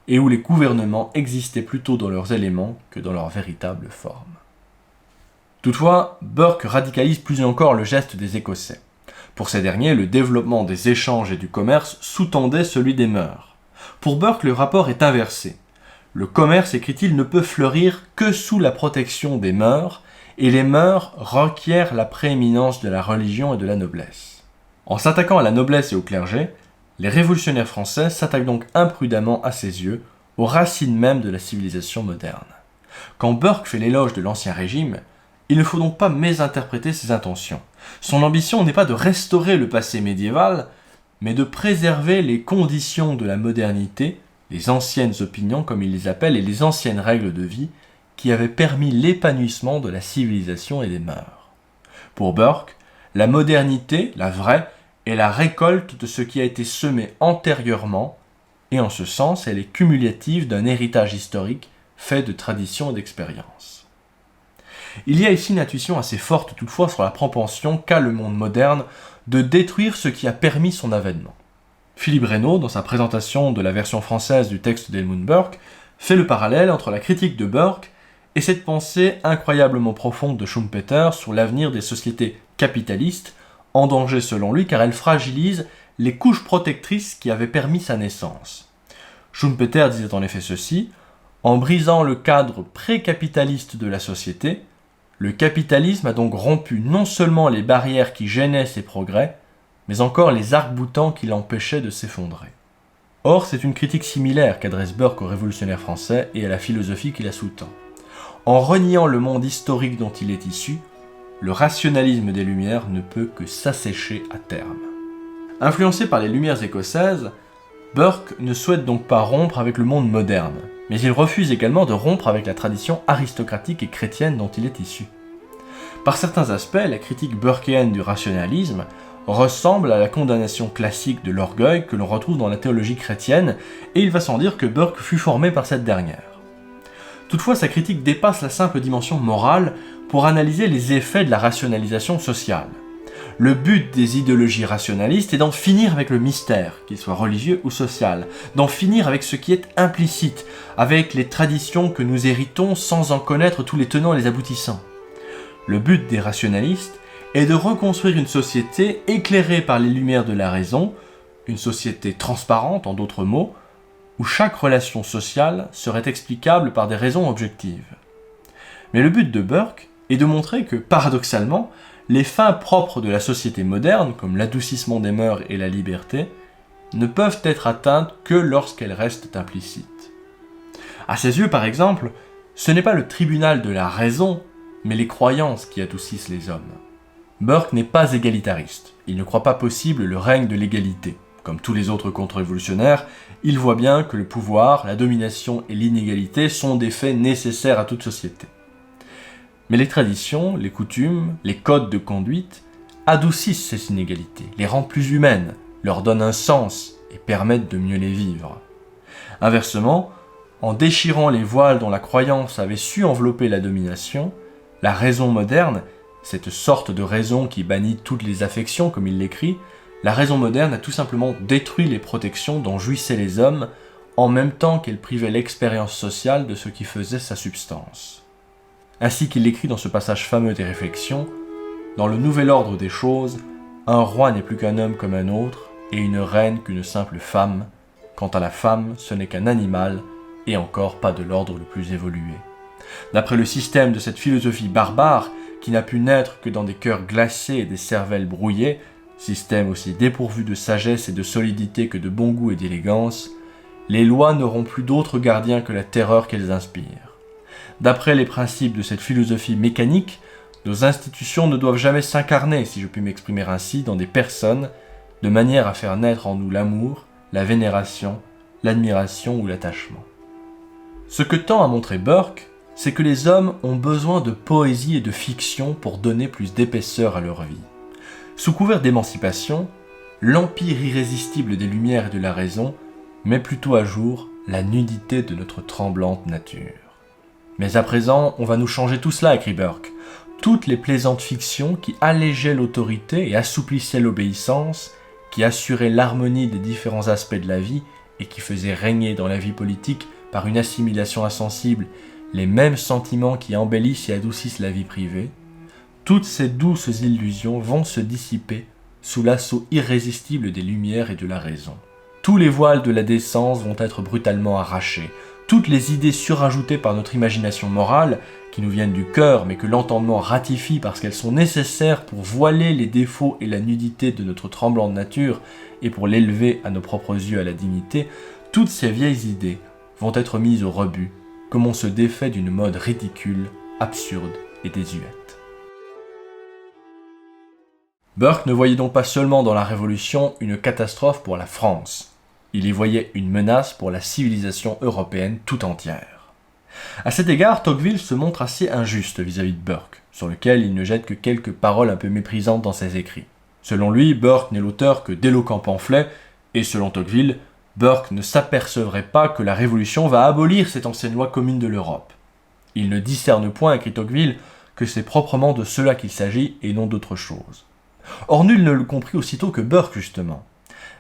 et où les gouvernements existaient plutôt dans leurs éléments que dans leur véritable forme. Toutefois, Burke radicalise plus encore le geste des Écossais. Pour ces derniers, le développement des échanges et du commerce sous-tendait celui des mœurs. Pour Burke, le rapport est inversé. Le commerce, écrit-il, ne peut fleurir que sous la protection des mœurs, et les mœurs requièrent la prééminence de la religion et de la noblesse. En s'attaquant à la noblesse et au clergé, les révolutionnaires français s'attaquent donc imprudemment à ses yeux aux racines mêmes de la civilisation moderne. Quand Burke fait l'éloge de l'Ancien Régime, il ne faut donc pas mésinterpréter ses intentions. Son ambition n'est pas de restaurer le passé médiéval, mais de préserver les conditions de la modernité, les anciennes opinions comme il les appelle et les anciennes règles de vie qui avaient permis l'épanouissement de la civilisation et des mœurs. Pour Burke, la modernité, la vraie, est la récolte de ce qui a été semé antérieurement, et en ce sens, elle est cumulative d'un héritage historique fait de traditions et d'expériences. Il y a ici une intuition assez forte toutefois sur la propension qu'a le monde moderne de détruire ce qui a permis son avènement. Philippe Reynaud, dans sa présentation de la version française du texte d'Edmund Burke, fait le parallèle entre la critique de Burke et cette pensée incroyablement profonde de Schumpeter sur l'avenir des sociétés capitalistes, en danger selon lui car elles fragilisent les couches protectrices qui avaient permis sa naissance. Schumpeter disait en effet ceci: « En brisant le cadre pré-capitaliste de la société, le capitalisme a donc rompu non seulement les barrières qui gênaient ses progrès, mais encore les arcs-boutants qui l'empêchaient de s'effondrer. » Or, c'est une critique similaire qu'adresse Burke aux révolutionnaires français et à la philosophie qui la sous-tend. En reniant le monde historique dont il est issu, le rationalisme des Lumières ne peut que s'assécher à terme. Influencé par les Lumières écossaises, Burke ne souhaite donc pas rompre avec le monde moderne, mais il refuse également de rompre avec la tradition aristocratique et chrétienne dont il est issu. Par certains aspects, la critique burkéenne du rationalisme ressemble à la condamnation classique de l'orgueil que l'on retrouve dans la théologie chrétienne, et il va sans dire que Burke fut formé par cette dernière. Toutefois, sa critique dépasse la simple dimension morale pour analyser les effets de la rationalisation sociale. Le but des idéologies rationalistes est d'en finir avec le mystère, qu'il soit religieux ou social, d'en finir avec ce qui est implicite, avec les traditions que nous héritons sans en connaître tous les tenants et les aboutissants. Le but des rationalistes est de reconstruire une société éclairée par les lumières de la raison, une société transparente en d'autres mots, où chaque relation sociale serait explicable par des raisons objectives. Mais le but de Burke est de montrer que, paradoxalement, les fins propres de la société moderne, comme l'adoucissement des mœurs et la liberté, ne peuvent être atteintes que lorsqu'elles restent implicites. À ses yeux, par exemple, ce n'est pas le tribunal de la raison, mais les croyances qui adoucissent les hommes. Burke n'est pas égalitariste, il ne croit pas possible le règne de l'égalité. Comme tous les autres contre-révolutionnaires, il voit bien que le pouvoir, la domination et l'inégalité sont des faits nécessaires à toute société. Mais les traditions, les coutumes, les codes de conduite adoucissent ces inégalités, les rendent plus humaines, leur donnent un sens et permettent de mieux les vivre. Inversement, en déchirant les voiles dont la croyance avait su envelopper la domination, la raison moderne, cette sorte de raison qui bannit toutes les affections comme il l'écrit, la raison moderne a tout simplement détruit les protections dont jouissaient les hommes en même temps qu'elle privait l'expérience sociale de ce qui faisait sa substance. Ainsi qu'il l'écrit dans ce passage fameux des Réflexions, « Dans le nouvel ordre des choses, un roi n'est plus qu'un homme comme un autre, et une reine qu'une simple femme. Quant à la femme, ce n'est qu'un animal, et encore pas de l'ordre le plus évolué. » D'après le système de cette philosophie barbare, qui n'a pu naître que dans des cœurs glacés et des cervelles brouillées, système aussi dépourvu de sagesse et de solidité que de bon goût et d'élégance, les lois n'auront plus d'autre gardien que la terreur qu'elles inspirent. D'après les principes de cette philosophie mécanique, nos institutions ne doivent jamais s'incarner, si je puis m'exprimer ainsi, dans des personnes, de manière à faire naître en nous l'amour, la vénération, l'admiration ou l'attachement. Ce que tend à montrer Burke, c'est que les hommes ont besoin de poésie et de fiction pour donner plus d'épaisseur à leur vie. Sous couvert d'émancipation, l'empire irrésistible des Lumières et de la raison met plutôt à jour la nudité de notre tremblante nature. Mais à présent, on va nous changer tout cela, écrit Burke. Toutes les plaisantes fictions qui allégeaient l'autorité et assouplissaient l'obéissance, qui assuraient l'harmonie des différents aspects de la vie et qui faisait régner dans la vie politique par une assimilation insensible les mêmes sentiments qui embellissent et adoucissent la vie privée, toutes ces douces illusions vont se dissiper sous l'assaut irrésistible des lumières et de la raison. Tous les voiles de la décence vont être brutalement arrachés, toutes les idées surajoutées par notre imagination morale, qui nous viennent du cœur mais que l'entendement ratifie parce qu'elles sont nécessaires pour voiler les défauts et la nudité de notre tremblante nature et pour l'élever à nos propres yeux à la dignité, toutes ces vieilles idées vont être mises au rebut, comme on se défait d'une mode ridicule, absurde et désuète. Burke ne voyait donc pas seulement dans la Révolution une catastrophe pour la France, il y voyait une menace pour la civilisation européenne tout entière. À cet égard, Tocqueville se montre assez injuste vis-à-vis de Burke, sur lequel il ne jette que quelques paroles un peu méprisantes dans ses écrits. Selon lui, Burke n'est l'auteur que d'éloquents pamphlets, et selon Tocqueville, Burke ne s'apercevrait pas que la Révolution va abolir cette ancienne loi commune de l'Europe. Il ne discerne point, écrit Tocqueville, que c'est proprement de cela qu'il s'agit et non d'autre chose. Or nul ne le comprit aussitôt que Burke, justement.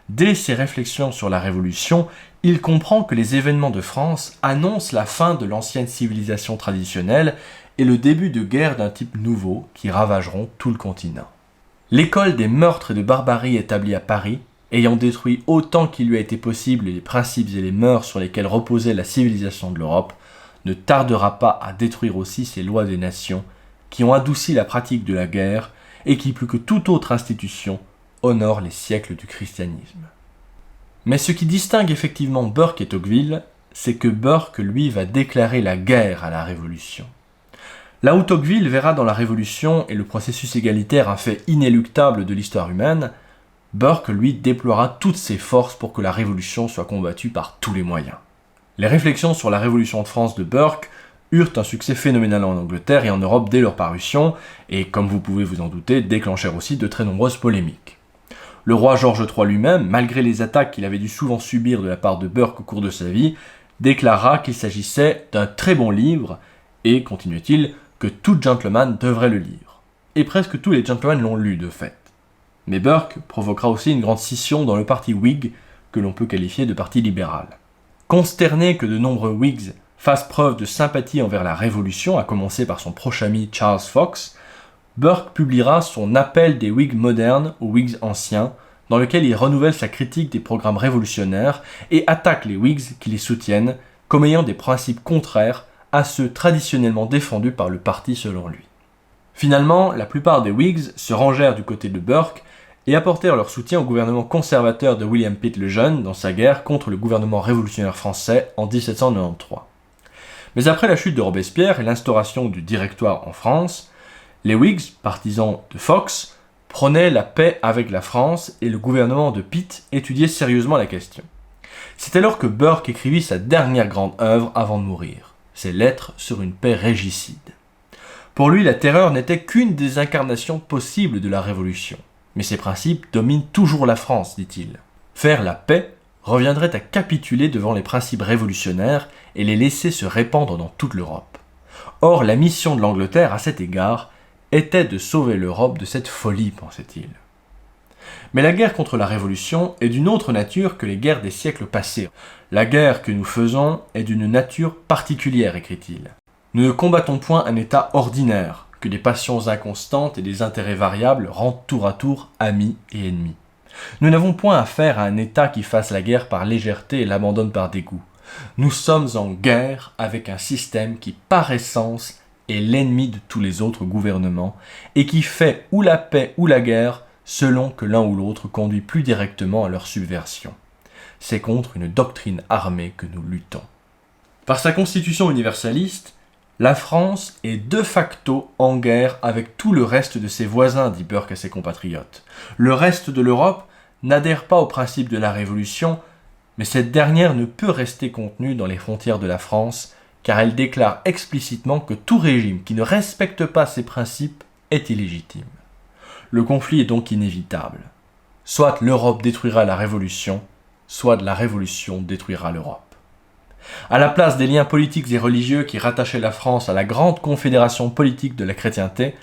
Dès ses réflexions sur la Révolution, il comprend que les événements de France annoncent la fin de l'ancienne civilisation traditionnelle et le début de guerres d'un type nouveau qui ravageront tout le continent. L'école des meurtres et de barbarie établie à Paris, ayant détruit autant qu'il lui a été possible les principes et les mœurs sur lesquels reposait la civilisation de l'Europe, ne tardera pas à détruire aussi ces lois des nations qui ont adouci la pratique de la guerre et qui, plus que toute autre institution, honorent les siècles du christianisme. Mais ce qui distingue effectivement Burke et Tocqueville, c'est que Burke, lui, va déclarer la guerre à la Révolution. Là où Tocqueville verra dans la Révolution et le processus égalitaire un fait inéluctable de l'histoire humaine, Burke, lui, déploiera toutes ses forces pour que la Révolution soit combattue par tous les moyens. Les réflexions sur la Révolution de France de Burke eurent un succès phénoménal en Angleterre et en Europe dès leur parution, et comme vous pouvez vous en douter, déclenchèrent aussi de très nombreuses polémiques. Le roi George III lui-même, malgré les attaques qu'il avait dû souvent subir de la part de Burke au cours de sa vie, déclara qu'il s'agissait d'un très bon livre, et, continuait-il, que tout gentleman devrait le lire. Et presque tous les gentlemen l'ont lu, de fait. Mais Burke provoquera aussi une grande scission dans le parti Whig, que l'on peut qualifier de parti libéral. Consterné que de nombreux Whigs fassent preuve de sympathie envers la Révolution, à commencer par son proche ami Charles Fox, Burke publiera son Appel des Whigs modernes aux Whigs anciens, dans lequel il renouvelle sa critique des programmes révolutionnaires et attaque les Whigs qui les soutiennent comme ayant des principes contraires à ceux traditionnellement défendus par le parti selon lui. Finalement, la plupart des Whigs se rangèrent du côté de Burke et apportèrent leur soutien au gouvernement conservateur de William Pitt le Jeune dans sa guerre contre le gouvernement révolutionnaire français en 1793. Mais après la chute de Robespierre et l'instauration du Directoire en France, les Whigs, partisans de Fox, prônaient la paix avec la France et le gouvernement de Pitt étudiait sérieusement la question. C'est alors que Burke écrivit sa dernière grande œuvre avant de mourir, ses Lettres sur une paix régicide. Pour lui, la terreur n'était qu'une des incarnations possibles de la Révolution. Mais ces principes dominent toujours la France, dit-il. Faire la paix reviendrait à capituler devant les principes révolutionnaires et les laisser se répandre dans toute l'Europe. Or, la mission de l'Angleterre, à cet égard, était de sauver l'Europe de cette folie, pensait-il. Mais la guerre contre la Révolution est d'une autre nature que les guerres des siècles passés. La guerre que nous faisons est d'une nature particulière, écrit-il. Nous ne combattons point un état ordinaire, que des passions inconstantes et des intérêts variables rendent tour à tour amis et ennemis. Nous n'avons point affaire à un état qui fasse la guerre par légèreté et l'abandonne par dégoût. Nous sommes en guerre avec un système qui, par essence, est l'ennemi de tous les autres gouvernements et qui fait ou la paix ou la guerre selon que l'un ou l'autre conduit plus directement à leur subversion. C'est contre une doctrine armée que nous luttons. Par sa constitution universaliste, la France est de facto en guerre avec tout le reste de ses voisins, dit Burke à ses compatriotes. Le reste de l'Europe n'adhère pas au principe de la Révolution, mais cette dernière ne peut rester contenue dans les frontières de la France, car elle déclare explicitement que tout régime qui ne respecte pas ces principes est illégitime. Le conflit est donc inévitable. Soit l'Europe détruira la Révolution, soit la Révolution détruira l'Europe. À la place des liens politiques et religieux qui rattachaient la France à la grande confédération politique de la chrétienté,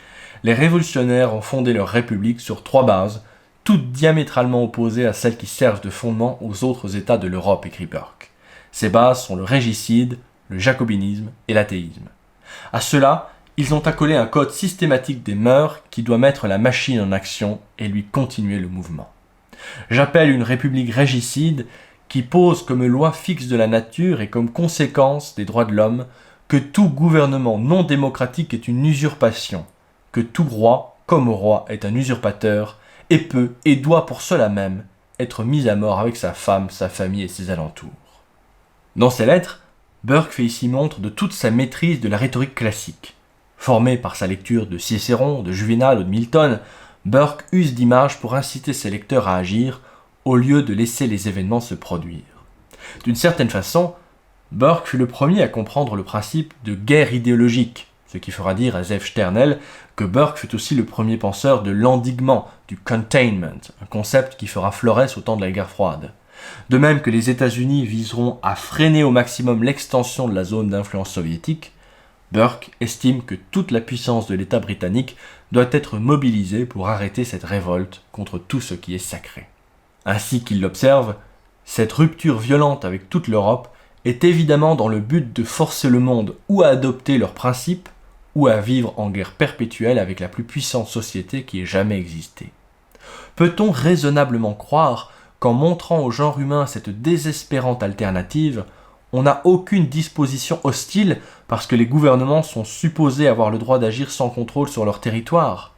les révolutionnaires ont fondé leur république sur 3 bases, toutes diamétralement opposées à celles qui servent de fondement aux autres États de l'Europe, écrit Burke. Ces bases sont le régicide, le jacobinisme et l'athéisme. À cela, ils ont accolé un code systématique des mœurs qui doit mettre la machine en action et lui continuer le mouvement. J'appelle une république régicide qui pose comme loi fixe de la nature et comme conséquence des droits de l'homme que tout gouvernement non démocratique est une usurpation, que tout roi, comme roi, est un usurpateur, et peut et doit pour cela même être mis à mort avec sa femme, sa famille et ses alentours. Dans ses lettres, Burke fait ici montre de toute sa maîtrise de la rhétorique classique. Formé par sa lecture de Cicéron, de Juvénal ou de Milton, Burke use d'images pour inciter ses lecteurs à agir, au lieu de laisser les événements se produire. D'une certaine façon, Burke fut le premier à comprendre le principe de guerre idéologique, ce qui fera dire à Zev Sternel que Burke fut aussi le premier penseur de l'endiguement, du containment, un concept qui fera florès au temps de la guerre froide. De même que les États-Unis viseront à freiner au maximum l'extension de la zone d'influence soviétique, Burke estime que toute la puissance de l'État britannique doit être mobilisée pour arrêter cette révolte contre tout ce qui est sacré. Ainsi qu'il l'observe, cette rupture violente avec toute l'Europe est évidemment dans le but de forcer le monde ou à adopter leurs principes ou à vivre en guerre perpétuelle avec la plus puissante société qui ait jamais existé. Peut-on raisonnablement croire qu'en montrant au genre humain cette désespérante alternative, on n'a aucune disposition hostile parce que les gouvernements sont supposés avoir le droit d'agir sans contrôle sur leur territoire?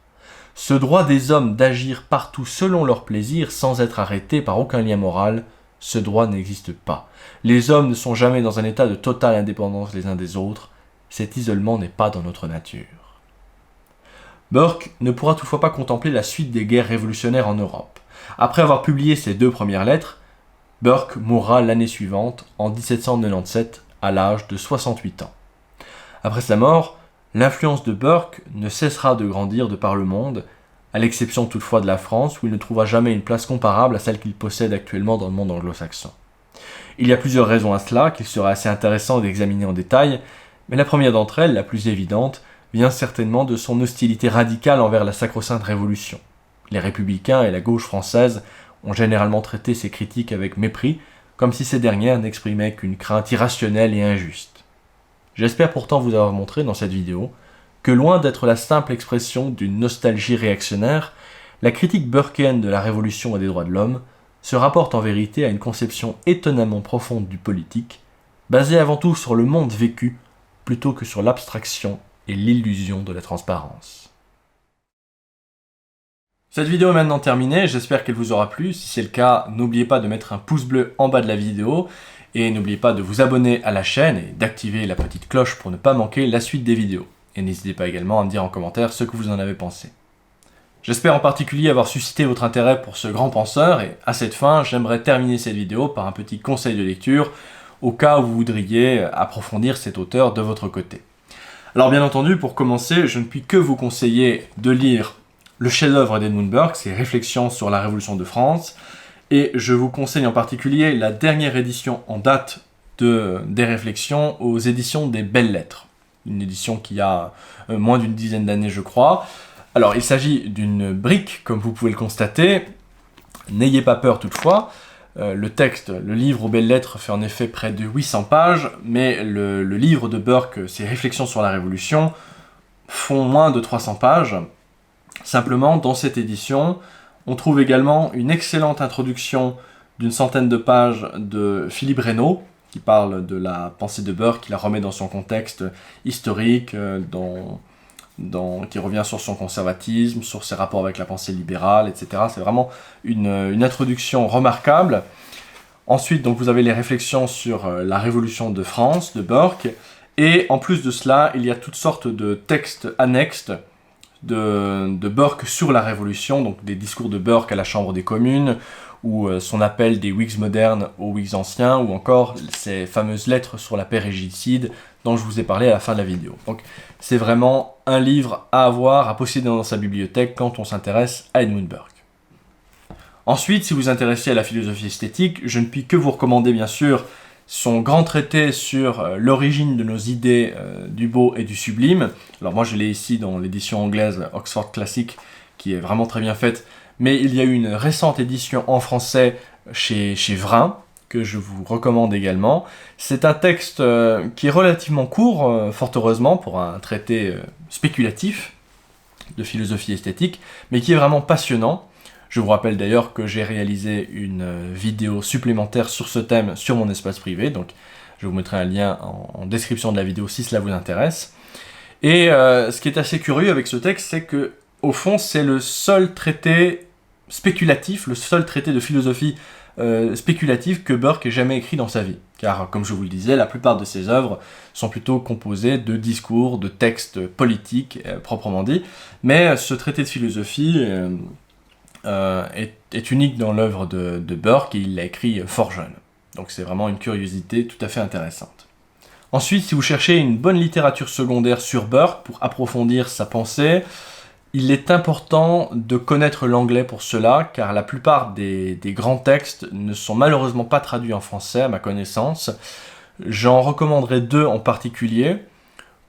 Ce droit des hommes d'agir partout selon leur plaisir sans être arrêtés par aucun lien moral, ce droit n'existe pas. Les hommes ne sont jamais dans un état de totale indépendance les uns des autres. Cet isolement n'est pas dans notre nature. Burke ne pourra toutefois pas contempler la suite des guerres révolutionnaires en Europe. Après avoir publié ses 2 premières lettres, Burke mourra l'année suivante, en 1797, à l'âge de 68 ans. Après sa mort, l'influence de Burke ne cessera de grandir de par le monde, à l'exception toutefois de la France, où il ne trouvera jamais une place comparable à celle qu'il possède actuellement dans le monde anglo-saxon. Il y a plusieurs raisons à cela, qu'il serait assez intéressant d'examiner en détail, mais la première d'entre elles, la plus évidente, vient certainement de son hostilité radicale envers la sacro-sainte révolution. Les républicains et la gauche française ont généralement traité ces critiques avec mépris, comme si ces dernières n'exprimaient qu'une crainte irrationnelle et injuste. J'espère pourtant vous avoir montré dans cette vidéo que loin d'être la simple expression d'une nostalgie réactionnaire, la critique burkéenne de la révolution et des droits de l'homme se rapporte en vérité à une conception étonnamment profonde du politique, basée avant tout sur le monde vécu, plutôt que sur l'abstraction et l'illusion de la transparence. Cette vidéo est maintenant terminée, j'espère qu'elle vous aura plu. Si c'est le cas, n'oubliez pas de mettre un pouce bleu en bas de la vidéo et n'oubliez pas de vous abonner à la chaîne et d'activer la petite cloche pour ne pas manquer la suite des vidéos. Et n'hésitez pas également à me dire en commentaire ce que vous en avez pensé. J'espère en particulier avoir suscité votre intérêt pour ce grand penseur et à cette fin, j'aimerais terminer cette vidéo par un petit conseil de lecture au cas où vous voudriez approfondir cet auteur de votre côté. Alors bien entendu, pour commencer, je ne puis que vous conseiller de lire le chef-d'œuvre d'Edmund Burke, ses Réflexions sur la Révolution de France, et je vous conseille en particulier la dernière édition en date des Réflexions aux éditions des Belles Lettres, une édition qui a moins d'une dizaine d'années je crois. Alors il s'agit d'une brique, comme vous pouvez le constater, n'ayez pas peur toutefois. Le livre aux Belles Lettres fait en effet près de 800 pages, mais le livre de Burke, ses Réflexions sur la Révolution, font moins de 300 pages. Simplement, dans cette édition, on trouve également une excellente introduction d'une centaine de pages de Philippe Reynaud, qui parle de la pensée de Burke, qui la remet dans son contexte historique, qui revient sur son conservatisme, sur ses rapports avec la pensée libérale, etc. C'est vraiment une introduction remarquable. Ensuite, donc, vous avez les réflexions sur la Révolution de France, de Burke, et en plus de cela, il y a toutes sortes de textes annexes de Burke sur la Révolution, donc des discours de Burke à la Chambre des communes, ou son appel des Whigs modernes aux Whigs anciens, ou encore ces fameuses lettres sur la paix régicide dont je vous ai parlé à la fin de la vidéo. Donc c'est vraiment un livre à avoir, à posséder dans sa bibliothèque quand on s'intéresse à Edmund Burke. Ensuite, si vous vous intéressez à la philosophie esthétique, je ne puis que vous recommander bien sûr son grand traité sur l'origine de nos idées du beau et du sublime. Alors moi je l'ai ici dans l'édition anglaise Oxford Classic, qui est vraiment très bien faite, mais il y a eu une récente édition en français chez Vrin, que je vous recommande également. C'est un texte qui est relativement court, fort heureusement, pour un traité spéculatif de philosophie esthétique, mais qui est vraiment passionnant. Je vous rappelle d'ailleurs que j'ai réalisé une vidéo supplémentaire sur ce thème sur mon espace privé, donc je vous mettrai un lien en description de la vidéo si cela vous intéresse. Et ce qui est assez curieux avec ce texte, c'est que, au fond, c'est le seul traité spéculatif, le seul traité de philosophie spéculative que Burke ait jamais écrit dans sa vie. Car, comme je vous le disais, la plupart de ses œuvres sont plutôt composées de discours, de textes politiques, proprement dit. Mais ce traité de philosophie est unique dans l'œuvre de Burke et il l'a écrit fort jeune. Donc c'est vraiment une curiosité tout à fait intéressante. Ensuite, si vous cherchez une bonne littérature secondaire sur Burke pour approfondir sa pensée, il est important de connaître l'anglais pour cela, car la plupart des grands textes ne sont malheureusement pas traduits en français, à ma connaissance. J'en recommanderai deux en particulier.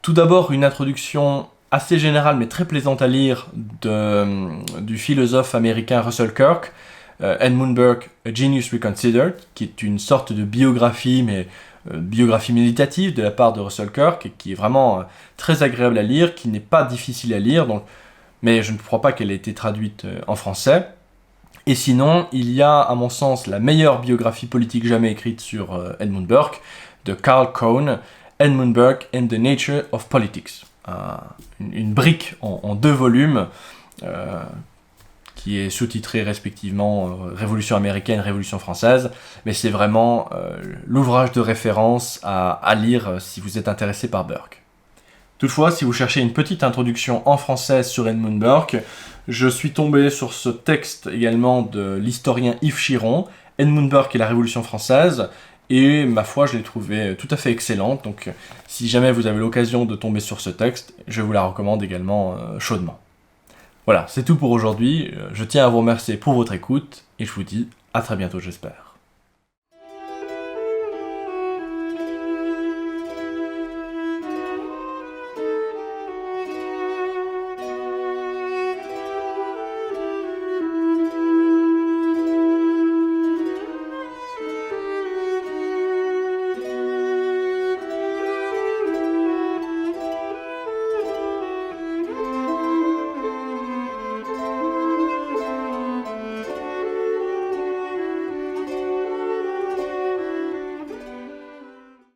Tout d'abord, une introduction assez générale, mais très plaisante à lire, du philosophe américain Russell Kirk, Edmund Burke, A Genius Reconsidered, qui est une sorte de biographie, mais biographie méditative de la part de Russell Kirk, et qui est vraiment très agréable à lire, qui n'est pas difficile à lire, mais je ne crois pas qu'elle ait été traduite en français. Et sinon, il y a, à mon sens, la meilleure biographie politique jamais écrite sur Edmund Burke, de Carl Cohn, Edmund Burke and the Nature of Politics. Une brique en 2 volumes, qui est sous-titrée respectivement Révolution américaine, Révolution française, mais c'est vraiment l'ouvrage de référence à lire si vous êtes intéressé par Burke. Toutefois, si vous cherchez une petite introduction en français sur Edmund Burke, je suis tombé sur ce texte également de l'historien Yves Chiron, Edmund Burke et la Révolution française, et ma foi, je l'ai trouvé tout à fait excellente, donc si jamais vous avez l'occasion de tomber sur ce texte, je vous la recommande également chaudement. Voilà, c'est tout pour aujourd'hui, je tiens à vous remercier pour votre écoute, et je vous dis à très bientôt j'espère.